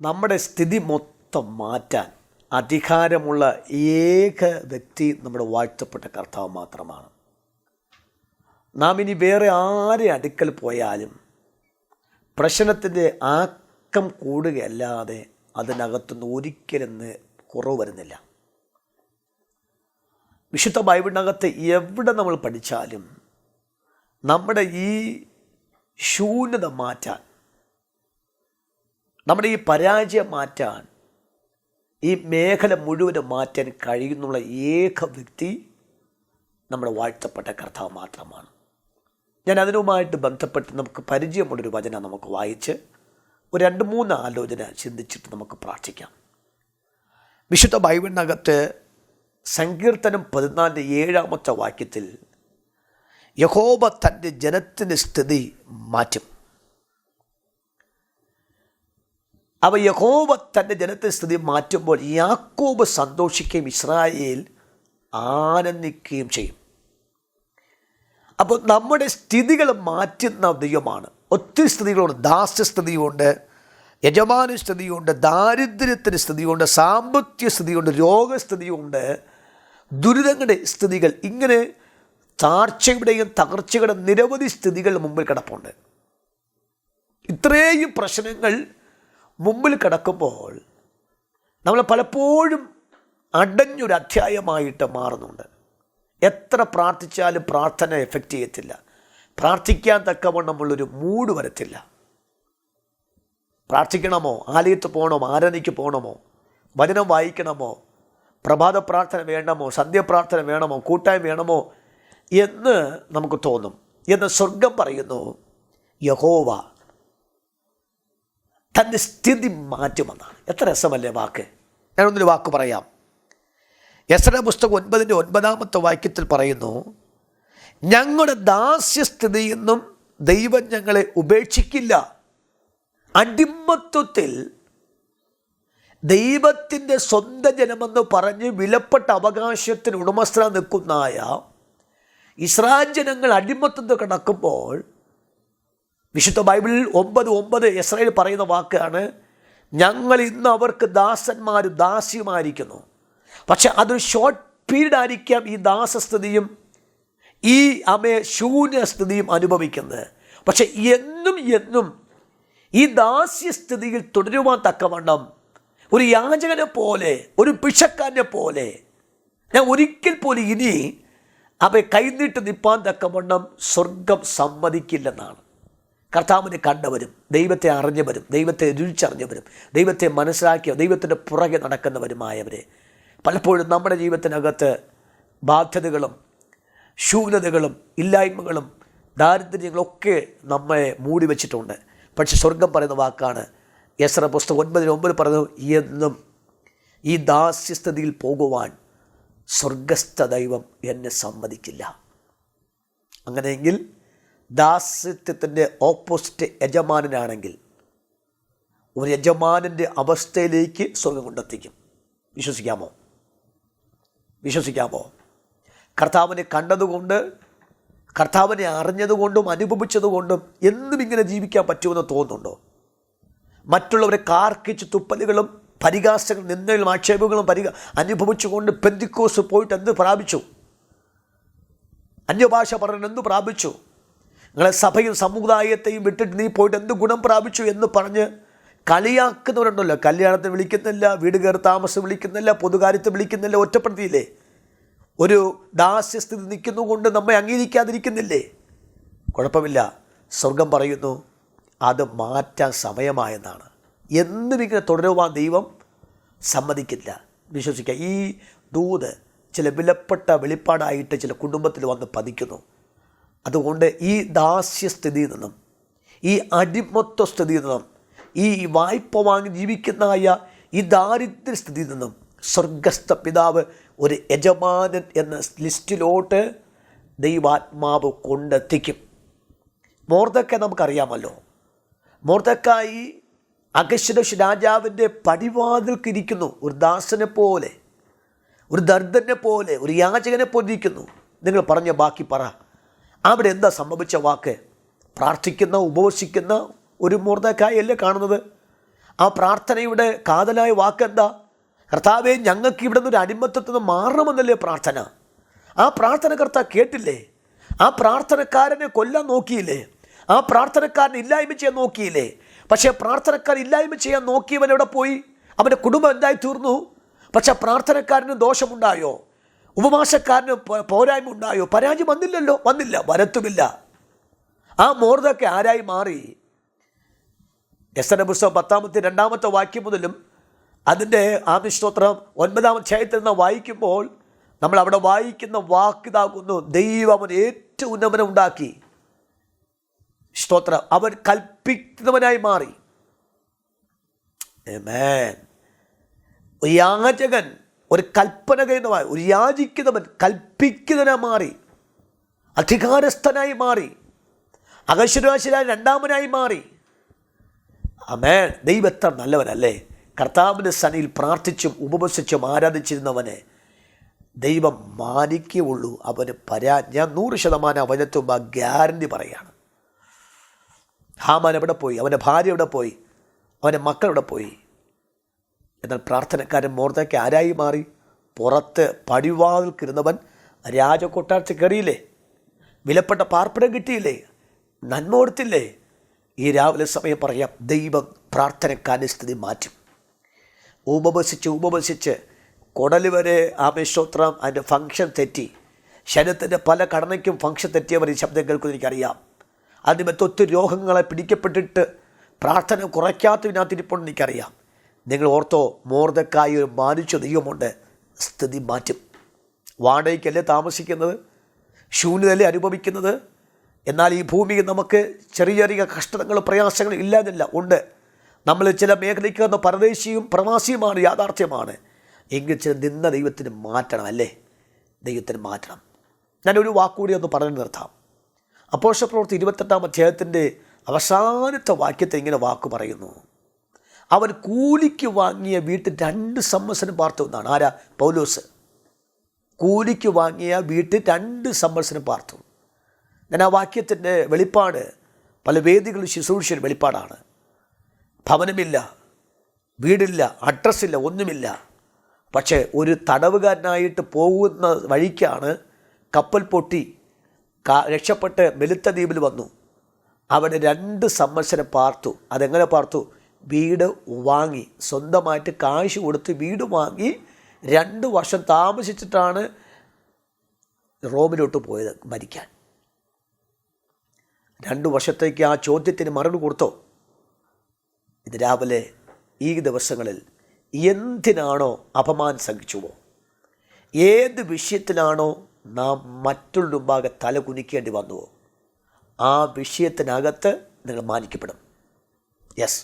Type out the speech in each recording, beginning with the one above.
നമ്മുടെ സ്ഥിതി മൊത്തം മാറ്റാൻ അധികാരമുള്ള ഏക വ്യക്തി നമ്മുടെ വാഴ്ത്തപ്പെട്ട കർത്താവ് മാത്രമാണ്. നാം ഇനി വേറെ ആരെ അടുക്കൽ പോയാലും പ്രശ്നത്തിൻ്റെ ആക്കം കൂടുകയല്ലാതെ അതിനകത്തുനിന്ന് ഒരിക്കലും കുറവ് വരുന്നില്ല. വിശുദ്ധ ബൈബിളിനകത്ത് എവിടെ നമ്മൾ പഠിച്ചാലും നമ്മുടെ ഈ ശൂന്യത മാറ്റാൻ, നമ്മുടെ ഈ പരാജയം മാറ്റാൻ, ഈ മേഖല മുഴുവനും മാറ്റാൻ കഴിയുന്നുള്ള ഏക വ്യക്തി നമ്മുടെ വാഴ്ത്തപ്പെട്ട കർത്താവ് മാത്രമാണ്. ഞാൻ അതിനുമായിട്ട് ബന്ധപ്പെട്ട് നമുക്ക് പരിചയമുള്ളൊരു വചനം നമുക്ക് വായിച്ച് ഒരു 2-3 ആലോചന ചിന്തിച്ചിട്ട് നമുക്ക് പ്രാർത്ഥിക്കാം. വിശുദ്ധ ബൈബിളിനകത്ത് സങ്കീർത്തനം 14:7 വാക്യത്തിൽ യഹോവ തൻ്റെ ജനത്തിൻ്റെ സ്ഥിതി മാറ്റും. യഹോവ തൻ്റെ ജനത്തിൻ്റെ സ്ഥിതി മാറ്റുമ്പോൾ യാക്കോബ് സന്തോഷിക്കുകയും ഇസ്രായേൽ ആനന്ദിക്കുകയും ചെയ്യും. അപ്പോൾ നമ്മുടെ സ്ഥിതികൾ മാറ്റുന്ന ദൈവമാണ്. ഒത്തിരി സ്ഥിതികളുണ്ട്. ദാസ്യസ്ഥിതിയുണ്ട്, യജമാന സ്ഥിതിയുണ്ട്, ദാരിദ്ര്യത്തിൻ്റെ സ്ഥിതിയുണ്ട്, സാമ്പത്തിക സ്ഥിതിയുണ്ട്, രോഗസ്ഥിതിയുണ്ട്, ദുരിതങ്ങളുടെ സ്ഥിതികൾ. ഇങ്ങനെ താഴ്ചയുടെയും തകർച്ചയുടെയും നിരവധി സ്ഥിതികൾ മുമ്പിൽ കിടപ്പുണ്ട്. ഇത്രയും പ്രശ്നങ്ങൾ മുമ്പിൽ കിടക്കുമ്പോൾ നമ്മൾ പലപ്പോഴും അടഞ്ഞൊരു അധ്യായമായിട്ട് മാറുന്നുണ്ട്. എത്ര പ്രാർത്ഥിച്ചാലും പ്രാർത്ഥന എഫക്റ്റ് ചെയ്യത്തില്ല. പ്രാർത്ഥിക്കാൻ തക്കവണ്ണമുള്ളൊരു മൂഡ് വരത്തില്ല. പ്രാർത്ഥിക്കണമോ, ആലയത്തിൽ പോകണമോ, ആരാധനയ്ക്ക് പോകണമോ, വചനം വായിക്കണമോ, പ്രഭാത പ്രാർത്ഥന വേണമോ, സന്ധ്യാപ്രാർത്ഥന വേണമോ, കൂട്ടായ്മ വേണമോ എന്ന് നമുക്ക് തോന്നും. എന്ന് സ്വർഗം പറയുന്നു, യഹോവ തൻ്റെ സ്ഥിതി മാറ്റുമെന്നാണ്. എത്ര രസമല്ലേ വാക്ക്. ഞാനൊന്നൊരു വാക്ക് പറയാം. യെശയ്യാ പുസ്തകം 9:9 വാക്യത്തിൽ പറയുന്നു, ഞങ്ങളുടെ ദാസ്യസ്ഥിതിയിൽ നിന്നും ദൈവം ഞങ്ങളെ ഉപേക്ഷിക്കില്ല. അടിമത്വത്തിൽ ദൈവത്തിൻ്റെ സ്വന്തം ജനമെന്ന് പറഞ്ഞ് വിലപ്പെട്ട അവകാശത്തിന് ഉടമസ്ഥനായി നിൽക്കുന്നതായ ഇസ്രായേൽ ജനങ്ങൾ അടിമത്വത്തിൽ കിടക്കുമ്പോൾ വിശുദ്ധ ബൈബിളിൽ 9:9 യെശയ്യായിൽ പറയുന്ന വാക്കാണ്, ഞങ്ങൾ ഇന്ന് അവർക്ക് ദാസന്മാരും ദാസിയുമായിരിക്കുന്നു. പക്ഷെ അതൊരു ഷോർട്ട് പീരീഡ് ആയിരിക്കാം ഈ ദാസസ്ഥിതിയും ഈ ശൂന്യസ്ഥിതിയും അനുഭവിക്കുന്നത്. പക്ഷെ എന്നും എന്നും ഈ ദാസ്യസ്ഥിതിയിൽ തുടരുവാൻ തക്കവണ്ണം ഒരു യാചകനെ പോലെ, ഒരു ഭിക്ഷക്കാരനെ പോലെ ഞാൻ ഒരിക്കൽ പോലും ഇനി അവയെ കൈനീട്ട് നിൽപ്പാൻ തക്കവണ്ണം സ്വർഗം സമ്മതിക്കില്ലെന്നാണ്. കർത്താവിനെ കണ്ടവരും ദൈവത്തെ അറിഞ്ഞവരും ദൈവത്തെ രുചിച്ചറിഞ്ഞവരും ദൈവത്തെ മനസ്സിലാക്കിയ ദൈവത്തിൻ്റെ പുറകെ നടക്കുന്നവരുമായവരെ പലപ്പോഴും നമ്മുടെ ജീവിതത്തിനകത്ത് ബാധ്യതകളും ശൂന്യതകളും ഇല്ലായ്മകളും ദാരിദ്ര്യങ്ങളൊക്കെ നമ്മെ മൂടി വച്ചിട്ടുണ്ട്. പക്ഷെ സ്വർഗം പറയുന്ന വാക്കാണ്, യെശയ്യാ പുസ്തകം 9:9 പറയുന്നു, എന്നും ഈ ദാസ്യസ്ഥിതിയിൽ പോകുവാൻ സ്വർഗസ്ഥ ദൈവം എന്നെ സമ്മതിക്കില്ല. അങ്ങനെയെങ്കിൽ ദാസ്യത്വത്തിൻ്റെ ഓപ്പോസിറ്റ് യജമാനനാണെങ്കിൽ ഒരു യജമാനൻ്റെ അവസ്ഥയിലേക്ക് സ്വർഗം കൊണ്ടെത്തിക്കും. വിശ്വസിക്കാമോ? കർത്താവിനെ കണ്ടതുകൊണ്ട്, കർത്താവിനെ അറിഞ്ഞതുകൊണ്ടും അനുഭവിച്ചതുകൊണ്ടും എന്നും ഇങ്ങനെ ജീവിക്കാൻ പറ്റുമെന്ന് തോന്നുന്നുണ്ടോ? മറ്റുള്ളവരെ കാർക്കിച്ച് തുപ്പലുകളും പരിഹാസങ്ങളും നിന്ദകളും ആക്ഷേപങ്ങളും അനുഭവിച്ചുകൊണ്ട് പെന്തിക്കോസ് പോയിട്ട് എന്ത് പ്രാപിച്ചു? അന്യഭാഷ പറഞ്ഞ് എന്ത് പ്രാപിച്ചു? നിങ്ങളെ സഭയും സമുദായത്തെയും വിട്ടിട്ട് നീ പോയിട്ട് എന്ത് ഗുണം പ്രാപിച്ചു എന്ന് പറഞ്ഞ് കളിയാക്കുന്നവരുണ്ടല്ലോ. കല്യാണത്തിന് വിളിക്കുന്നില്ല, വീട് കയറി താമസം വിളിക്കുന്നില്ല, പൊതുകാര്യത്തെ വിളിക്കുന്നില്ല, ഒറ്റപ്പെടുത്തിയില്ലേ? ഒരു ദാസ്യസ്ഥിതി നിൽക്കുന്നുകൊണ്ട് നമ്മെ അംഗീകരിക്കാതിരിക്കുന്നില്ലേ? കുഴപ്പമില്ല, സ്വർഗം പറയുന്നു അത് മാറ്റാൻ സമയമായെന്നാണ്. എന്നും ഇങ്ങനെ തുടരുവാൻ ദൈവം സമ്മതിക്കില്ല. വിശ്വസിക്കുക. ഈ ദൂത് ചില വിലപ്പെട്ട വെളിപ്പാടായിട്ട് ചില കുടുംബത്തിൽ വന്ന് പതിക്കുന്നു. അതുകൊണ്ട് ഈ ദാസ്യസ്ഥിതിയിൽ നിന്നും, ഈ അടിമത്വ സ്ഥിതിയിൽ നിന്നും, ഈ വായ്പ വാങ്ങി ജീവിക്കുന്നതായ ഈ ദാരിദ്ര്യസ്ഥിതിയിൽ നിന്നും സ്വർഗസ്ഥ പിതാവ് ഒരു യജമാനൻ എന്ന ലിസ്റ്റിലോട്ട് ദൈവാത്മാവ് കൊണ്ടെത്തിക്കും. മൊർദെഖായി നമുക്കറിയാമല്ലോ. മൊർദെഖായി അഹശ്വേരോശ് രാജാവിൻ്റെ പടിവാതിൽക്കിരിക്കുന്നു. ഒരു ദാസനെ പോലെ, ഒരു ദരിദ്രനെ പോലെ, ഒരു യാചകനെ പോലെ ഇരിക്കുന്നു. നിങ്ങൾ പറഞ്ഞ ബാക്കി പറ. അവിടെ എന്താ സംഭവിച്ച വാക്ക്? പ്രാർത്ഥിക്കുന്ന ഉപവസിക്കുന്ന ഒരു മൊർദെഖായി അല്ലേ കാണുന്നത്. ആ പ്രാർത്ഥനയുടെ കാതലായ വാക്കെന്താ? കർത്താവേ, ഞങ്ങൾക്ക് ഇവിടെ നിന്നൊരു അടിമത്തത്തിൽ നിന്ന് മാറണമെന്നല്ലേ പ്രാർത്ഥന. ആ പ്രാർത്ഥന കർത്താവ് കേട്ടില്ലേ? ആ പ്രാർത്ഥനക്കാരനെ കൊല്ലാൻ നോക്കിയില്ലേ? ആ പ്രാർത്ഥനക്കാരനെ ഇല്ലായ്മ ചെയ്യാൻ നോക്കിയില്ലേ? പക്ഷേ പ്രാർത്ഥനക്കാരൻ ഇല്ലായ്മ ചെയ്യാൻ നോക്കിയവൻ എവിടെ പോയി? അവൻ്റെ കുടുംബം എന്തായി തീർന്നു? പക്ഷെ പ്രാർത്ഥനക്കാരന് ദോഷമുണ്ടായോ? ഉപവാസക്കാരന് പോരായ്മ ഉണ്ടായോ? പരാജയം വന്നില്ലല്ലോ, വന്നില്ല, വരത്തുമില്ല. ആ മൊർദെഖായി ആരായി മാറി? എസ്തേറിന്റെ പുസ്തകം 10-2 വാക്യം മുതലും അതിൻ്റെ സ്തോത്രം 9 അധ്യായത്തിൽ നിന്ന് വായിക്കുമ്പോൾ നമ്മൾ അവിടെ വായിക്കുന്ന വാക്കിതാകുന്നു, ദൈവം അവൻ ഏറ്റവും ഉന്നമനം ഉണ്ടാക്കി. സ്തോത്രം, അവൻ കൽപ്പിക്കുന്നവനായി മാറി. ആമേൻ. ഒരു യാചകൻ ഒരു കൽപ്പന കഴിയുന്നവൻ, ഒരു യാചിക്കുന്നവൻ കൽപ്പിക്കുന്നവനായി മാറി, അധികാരസ്ഥനായി മാറി, അകശ്വരാശിയായി രണ്ടാമനായി മാറി. ആമേൻ. ദൈവം എത്ര നല്ലവനല്ലേ! കർത്താവിൻ്റെ സന്നിധിയിൽ പ്രാർത്ഥിച്ചും ഉപവസിച്ചും ആരാധിച്ചിരുന്നവനെ ദൈവം മാനിക്കുകയുള്ളൂ. അവന് ഞാൻ 100% അവനെത്തുമ്പോൾ ഗ്യാരണ്ടി പറയുകയാണ്. ഹാമാൻ എവിടെ പോയി? അവൻ്റെ ഭാര്യ എവിടെ പോയി? അവൻ്റെ മക്കൾ എവിടെ പോയി? എന്നാൽ പ്രാർത്ഥനക്കാരൻ മൊർദെഖായി ആരായി മാറി? പുറത്ത് പടിവാതിൽക്കിരുന്നവൻ രാജകൊട്ടാരത്തിൽ കയറിയില്ലേ? വിലപ്പെട്ട പാർപ്പിടം കിട്ടിയില്ലേ? നന്മ കൊടുത്തില്ലേ? ഈ രാവിലെ സമയം പറയാം, ദൈവം പ്രാർത്ഥനക്കാരൻ്റെ സ്ഥിതി മാറ്റും. ഉപവസിച്ച് കുടൽ വരെ സ്തോത്രം അതിൻ്റെ ഫങ്ഷൻ തെറ്റി. ശരീരത്തിൻ്റെ പല ഘടനയ്ക്കും ഫങ്ഷൻ തെറ്റിയവർ ഈ ശബ്ദം കേൾക്കുന്നത് എനിക്കറിയാം. അതിമത്ത് ഒത്തിരി രോഗങ്ങളെ പിടിക്കപ്പെട്ടിട്ട് പ്രാർത്ഥന കുറയ്ക്കാത്തതിനകത്തിരിപ്പുണ്ടെന്ന് എനിക്കറിയാം. നിങ്ങൾ ഓർത്തോ, മൊർദെഖായി ഒരു മാനിച്ച ദൈവമുണ്ട്. സ്ഥിതി മാറ്റും. വാടകയ്ക്കല്ലേ താമസിക്കുന്നത്, ശൂന്യതല്ലേ അനുഭവിക്കുന്നത്. എന്നാൽ ഈ ഭൂമിയിൽ നമുക്ക് ചെറിയ ചെറിയ കഷ്ടങ്ങളും പ്രയാസങ്ങളും ഇല്ലാതില്ല, ഉണ്ട്. നമ്മൾ ചില മേഖലയ്ക്ക് വന്ന പരദേശിയും പ്രവാസിയുമാണ്, യാഥാർത്ഥ്യമാണ്. എങ്കിൽ ചില നിന്ന ദൈവത്തിന് മാറ്റണം, അല്ലേ? ദൈവത്തിന് മാറ്റണം. ഞാനൊരു വാക്കുകൂടി ഒന്ന് പറഞ്ഞു നിർത്താം. അപ്പോസ്തലപ്രവൃത്തി 28 അധ്യായത്തിൻ്റെ അവസാനത്തെ വാക്യത്തിൽ ഇങ്ങനെ വാക്ക് പറയുന്നു, അവൻ കൂലിക്ക് വാങ്ങിയ വീട്ടിൽ 2 സംവത്സരം പാർത്തു എന്നാണ്. ആരാ? പൗലോസ്. കൂലിക്ക് വാങ്ങിയ വീട്ടിൽ 2 സംവത്സരം പാർത്തു. ഞാൻ ആ വാക്യത്തിൻ്റെ വെളിപ്പാട് പല വേദികളിൽ ശുശ്രൂഷിച്ച വെളിപ്പാടാണ്. ഭവനമില്ല, വീടില്ല, അഡ്രസ്സില്ല, ഒന്നുമില്ല. പക്ഷേ ഒരു തടവുകാരനായിട്ട് പോകുന്ന വഴിക്കാണ് കപ്പൽ പൊട്ടി രക്ഷപ്പെട്ട് മെലിത്ത ദ്വീപിൽ വന്നു. അവിടെ 2 സംവത്സരം പാർത്തു. അതെങ്ങനെ പാർത്തു? വീട് വാങ്ങി, സ്വന്തമായിട്ട് കാശ് കൊടുത്ത് വീട് വാങ്ങി 2 വർഷം താമസിച്ചിട്ടാണ് റോമിലോട്ട് പോയത് മരിക്കാൻ. 2 വർഷത്തേക്ക് ആ ചോദ്യത്തിന് മറുപടി കൊടുത്തോ? ഇത് രാവിലെ ഈ ദിവസങ്ങളിൽ എന്തിനാണോ അപമാനം സഹിച്ചുവോ, ഏത് വിഷയത്തിലാണോ നാം മറ്റുള്ള മുമ്പാകെ തല കുനിക്കേണ്ടി വന്നുവോ, ആ വിഷയത്തിനകത്ത് നിങ്ങൾ മാനിക്കപ്പെടും. യെസ്,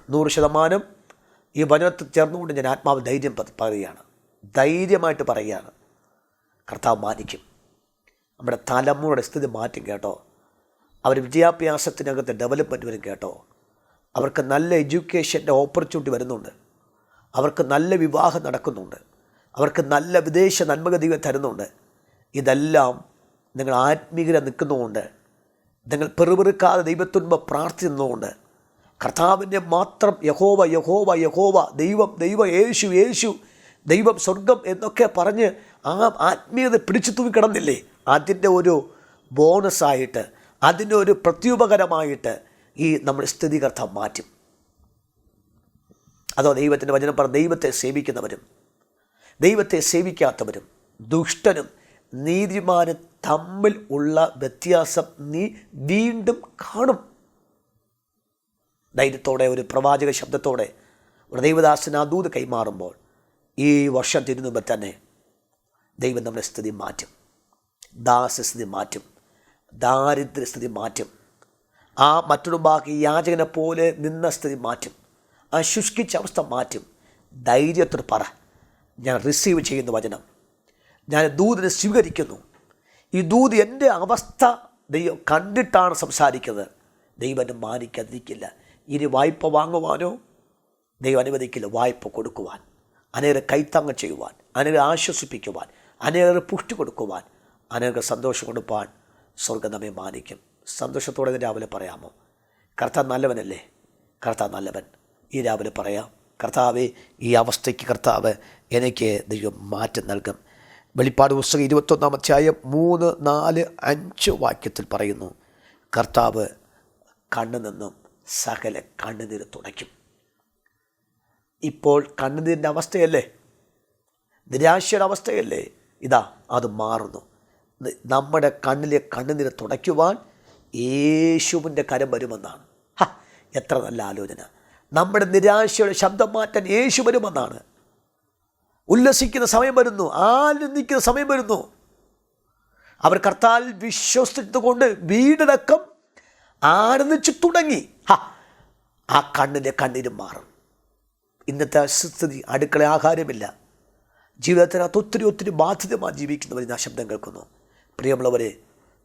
100% ഈ വചനത്തിൽ ചേർന്നുകൊണ്ട് ഞാൻ ആത്മാവ് ധൈര്യം പറയുകയാണ്, ധൈര്യമായിട്ട് പറയുകയാണ്. കർത്താവ് മാനിക്കും. നമ്മുടെ തലമുറയുടെ സ്ഥിതി മാറ്റും കേട്ടോ. അവർ വിദ്യാഭ്യാസത്തിനകത്ത് ഡെവലപ്മെൻറ്റ് വരും കേട്ടോ. അവർക്ക് നല്ല എഡ്യൂക്കേഷൻ്റെ ഓപ്പർച്യൂണിറ്റി വരുന്നുണ്ട്. അവർക്ക് നല്ല വിവാഹം നടക്കുന്നുണ്ട്. അവർക്ക് നല്ല വിദേശ നന്മഗതികൾ തരുന്നുണ്ട്. ഇതെല്ലാം നിങ്ങൾ ആത്മീയത നിൽക്കുന്നതുകൊണ്ട്, നിങ്ങൾ പെറുപെറുക്കാതെ ദൈവത്തിനുമ്പ് പ്രാർത്ഥിക്കുന്നതുകൊണ്ട്, കർത്താവിൻ്റെ മാത്രം യഹോവ യഹോവ യഹോവ, ദൈവം ദൈവം, യേശു യേശു, ദൈവം സ്വർഗം എന്നൊക്കെ പറഞ്ഞ് ആ ആത്മീയത പിടിച്ചു തൂക്കി കിടന്നില്ലേ, അതിൻ്റെ ഒരു ബോണസായിട്ട്, അതിൻ്റെ ഒരു പ്രത്യുപകരമായിട്ട് ഈ നമ്മുടെ സ്ഥിതി കർത്താവ് മാറ്റും. അതോ ദൈവത്തിൻ്റെ വചനം പറഞ്ഞ ദൈവത്തെ സേവിക്കുന്നവരും ദൈവത്തെ സേവിക്കാത്തവരും ദുഷ്ടനും നീതിമാനും തമ്മിൽ ഉള്ള വ്യത്യാസം നീ വീണ്ടും കാണും. ധൈര്യത്തോടെ ഒരു പ്രവാചക ശബ്ദത്തോടെ ഒരു ദൈവദാസന് ആ ദൂത് കൈമാറുമ്പോൾ ഈ വർഷം തിരുന്നുമ്പോൾ തന്നെ ദൈവം നമ്മുടെ സ്ഥിതി മാറ്റും. ദാസ്യസ്ഥിതി മാറ്റും, ദാരിദ്ര്യസ്ഥിതി മാറ്റും. ആ മറ്റൊരു ബാക്കി യാചകനെ പോലെ നിന്ന സ്ഥിതി മാറ്റും. ആ ശുഷ്കിച്ച അവസ്ഥ മാറ്റും. ധൈര്യത്തോട് പറ, ഞാൻ റിസീവ് ചെയ്യുന്ന വചനം, ഞാൻ ദൂതിനെ സ്വീകരിക്കുന്നു. ഈ ദൂത് എൻ്റെ അവസ്ഥ ദൈവം കണ്ടിട്ടാണ് സംസാരിക്കുന്നത്. ദൈവം എന്നെ മാനിക്കാതിരിക്കില്ല. ഇനി വായ്പ വാങ്ങുവാനോ ദൈവം അനുവദിക്കില്ല. വായ്പ കൊടുക്കുവാൻ, അനേകരെ കൈത്താങ്ങ ചെയ്യുവാൻ, അനേകരെ ആശ്വസിപ്പിക്കുവാൻ, അനേകരെ പുഷ്ടി കൊടുക്കുവാൻ, അനേകരെ സന്തോഷം കൊടുപ്പാൻ സ്വർഗ്ഗം നമ്മെ മാനിക്കും. സന്തോഷത്തോടെ രാവിലെ പറയാമോ, കർത്താവ് നല്ലവനല്ലേ? കർത്താവ് നല്ലവൻ. ഈ രാവിലെ പറയാം, കർത്താവേ, ഈ അവസ്ഥയ്ക്ക് കർത്താവ് എനിക്ക് ദൈവം മാറ്റം നൽകും. വെളിപ്പാട് പുസ്തകം 21 അധ്യായം 3, 4, 5 വാക്യത്തിൽ പറയുന്നു, കർത്താവ് കണ്ണു നിന്നും സകല കണ്ണുനീര് തുടയ്ക്കും. ഇപ്പോൾ കണ്ണുനീരിൻ്റെ അവസ്ഥയല്ലേ, നിരാശയുടെ അവസ്ഥയല്ലേ, ഇതാ അത് മാറുന്നു. നമ്മുടെ കണ്ണിലെ കണ്ണുനീര് തുടയ്ക്കുവാൻ യേശുവിൻ്റെ കരം വരുമെന്നാണ്. എത്ര നല്ല ആലോചന! നമ്മുടെ നിരാശയുടെ ശബ്ദം മാറ്റാൻ യേശു വരുമെന്നാണ്. ഉല്ലസിക്കുന്ന സമയം വരുന്നു, ആനന്ദിക്കുന്ന സമയം വരുന്നു. അവർ കർത്താവിൽ വിശ്വസിച്ചുകൊണ്ട് വീടടക്കം ആനന്ദിച്ചു തുടങ്ങി. ആ കണ്ണിൻ്റെ കണ്ണീരും മാറും. ഇന്നത്തെ സ്ഥിതി, അടുക്കള ആഹാരമില്ല, ജീവിതത്തിനകത്ത് ഒത്തിരി ബാധ്യതമായി ജീവിക്കുന്നവർ ആ ശബ്ദം കേൾക്കുന്നു. പ്രിയമുള്ളവരെ,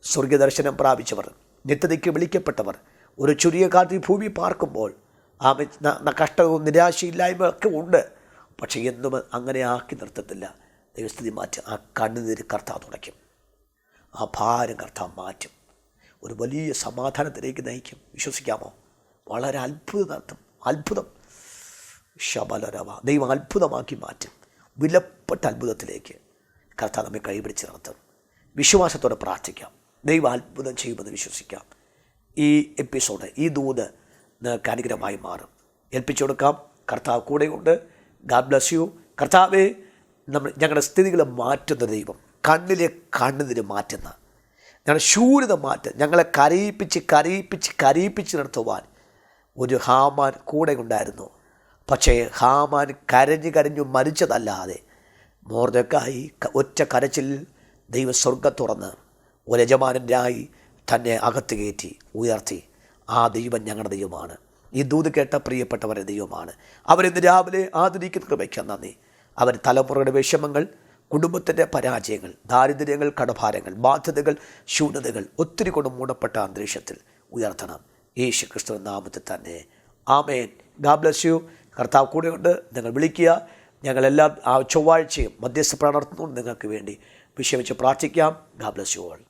സ്വർഗദർശനം പ്രാപിച്ചവർ, നിത്യതയ്ക്ക് വിളിക്കപ്പെട്ടവർ, ഒരു ചുരുങ്ങിയ കാലത്ത് ഈ ഭൂമി പാർക്കുമ്പോൾ ആ കഷ്ടവും നിരാശയില്ലായ്മയൊക്കെ ഉണ്ട്. പക്ഷേ എന്നും അങ്ങനെ ആക്കി നിർത്തത്തില്ല. ദൈവസ്ഥിതി മാറ്റും. ആ കണ്ണുനീര് കർത്താവ് തുടയ്ക്കും. ആ ഭാരം കർത്താവ് മാറ്റും. ഒരു വലിയ സമാധാനത്തിലേക്ക് നയിക്കും. വിശ്വസിക്കാമോ? വളരെ അത്ഭുതം ശബലരവ ദൈവം അത്ഭുതമാക്കി മാറ്റും. വിലപ്പെട്ട അത്ഭുതത്തിലേക്ക് കർത്താവ് നമ്മെ കൈപിടിച്ച് നടത്തും. വിശ്വാസത്തോടെ പ്രാർത്ഥിക്കാം. ദൈവം അത്ഭുതം ചെയ്യുമെന്ന് വിശ്വസിക്കാം. ഈ എപ്പിസോഡ്, ഈ ദൂത് നിങ്ങൾക്ക് അനുഗ്രഹമായി മാറും. ഏൽപ്പിച്ചു കൊടുക്കാം. കർത്താവ് കൂടെയുണ്ട്. God bless you. കർത്താവേ, ഞങ്ങളുടെ സ്ഥിതികളെ മാറ്റുന്ന ദൈവം, കണ്ണിലെ കണ്ണുനീര് മാറ്റുന്ന, ഞങ്ങളുടെ ശൂരത മാറ്റും. ഞങ്ങളെ കരയിപ്പിച്ച് നിർത്തുവാൻ ഒരു ഹാമാൻ കൂടെ ഉണ്ടായിരുന്നു. പക്ഷേ ഹാമാൻ കരഞ്ഞു മരിച്ചതല്ലാതെ മൊർദെഖായി ഒറ്റ കരച്ചിൽ ദൈവ സ്വർഗ്ഗം തുറന്ന് ഒരു യജമാനനായി തന്നെ അകത്ത് കയറ്റി ഉയർത്തി. ആ ദൈവം ഞങ്ങളുടെ ദൈവമാണ്. ഈ ദൂത് കേട്ട പ്രിയപ്പെട്ടവരുടെ ദൈവമാണ്. അവരിന്ന് രാവിലെ ആദരിക്കുന്ന കൃപയ്ക്ക് നന്ദി. അവർ തലമുറയുടെ വിഷമങ്ങൾ, കുടുംബത്തിൻ്റെ പരാജയങ്ങൾ, ദാരിദ്ര്യങ്ങൾ, കടഭാരങ്ങൾ, ബാധ്യതകൾ, ശൂന്യതകൾ ഒത്തിരി കൊണ്ട് മൂടപ്പെട്ട അന്തരീക്ഷത്തിൽ ഉയർത്തണം. യേശു ക്രിസ്തുവിന്റെ നാമത്തിൽ തന്നെ. ആമേൻ. God bless you. കർത്താവ് കൂടെയുണ്ട്. നിങ്ങൾ വിളിക്കുക. ഞങ്ങളെല്ലാം ചൊവ്വാഴ്ചയും മധ്യസ്ഥ പ്രാർത്ഥന നിങ്ങൾക്ക് വേണ്ടി വിഷയം വെച്ച് പ്രാർത്ഥിക്കാം. God bless you all.